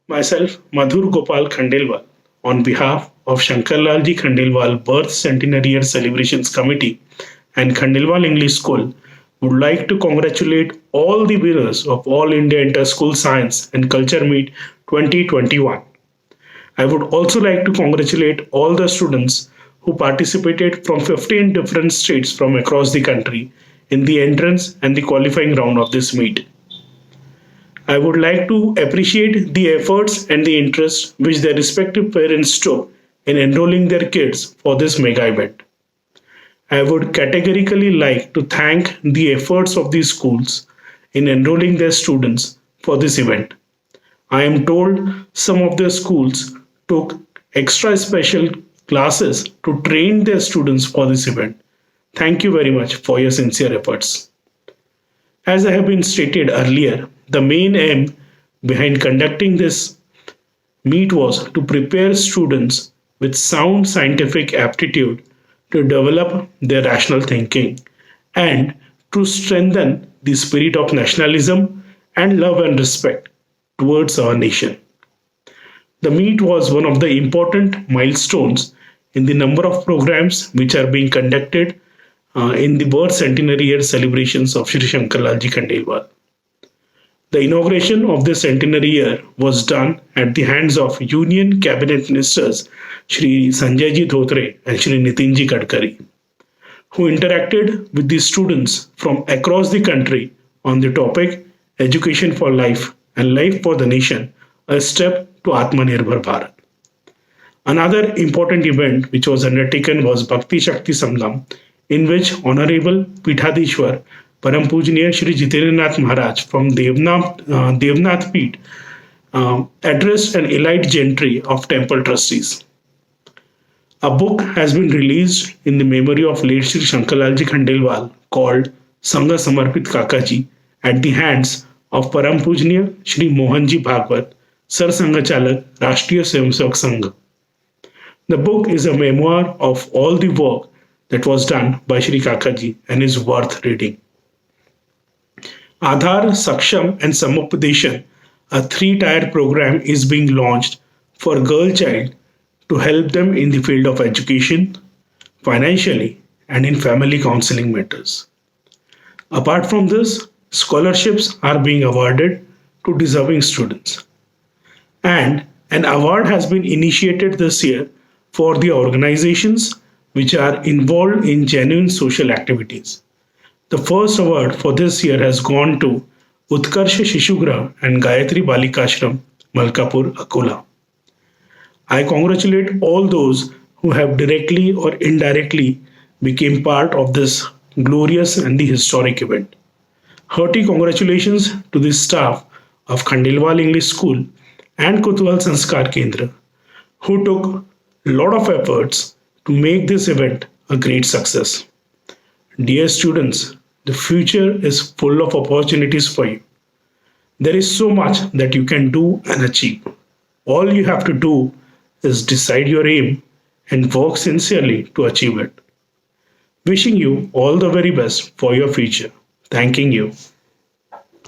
Myself, Madhur Gopal Khandelwal, on behalf of Shankarlalji Khandelwal Birth Centenary Year Celebrations Committee and Khandelwal English School, would like to congratulate all the winners of All India Inter-School Science and Culture Meet 2021. I would also like to congratulate all the students who participated from 15 different states from across the country in the entrance and the qualifying round of this meet. I would like to appreciate the efforts and the interest which their respective parents took in enrolling their kids for this mega event. I would categorically like to thank the efforts of these schools in enrolling their students for this event. I am told some of the schools took extra special classes to train their students for this event. Thank you very much for your sincere efforts. As I have been stated earlier, the main aim behind conducting this meet was to prepare students with sound scientific aptitude to develop their rational thinking and to strengthen the spirit of nationalism and love and respect towards our nation. The meet was one of the important milestones in the number of programs which are being conducted in the birth centenary year celebrations of Shri Shankarlalji Khandelwal. The inauguration of this centenary year was done at the hands of Union Cabinet Ministers Shri Sanjayji Dhotre and Shri Nitinji Gadkari, who interacted with the students from across the country on the topic Education for Life and Life for the Nation, a step to Atmanirbhar Bharat. Another important event which was undertaken was Bhakti Shakti Sangam, in which Honorable Pithadishwar Param Pujniya Shri Jitendranath Maharaj from Devnath Peeth addressed an elite gentry of temple trustees. A book has been released in the memory of late Shri Shankarlalji Khandelwal called Sangha Samarpit Kakaji at the hands of Param Pujniya Shri Mohanji Bhagwat, Sar Sangachalak, Rashtriya Swayamsevak Sangh. The book is a memoir of all the work that was done by Shri Kakaji and is worth reading. Aadhar, Saksham and Samupadeshan, a 3-tier program is being launched for girl child to help them in the field of education, financially and in family counseling matters. Apart from this, scholarships are being awarded to deserving students. And an award has been initiated this year for the organizations which are involved in genuine social activities. The first award for this year has gone to Utkarsha Shishugraha and Gayatri Balikashram, Malkapur, Akola. I congratulate all those who have directly or indirectly become part of this glorious and the historic event. Hearty congratulations to the staff of Khandelwal English School and Kotwal Sanskar Kendra, who took a lot of efforts to make this event a great success. Dear students, the future is full of opportunities for you. There is so much that you can do and achieve. All you have to do is decide your aim and work sincerely to achieve it. Wishing you all the very best for your future. Thanking you.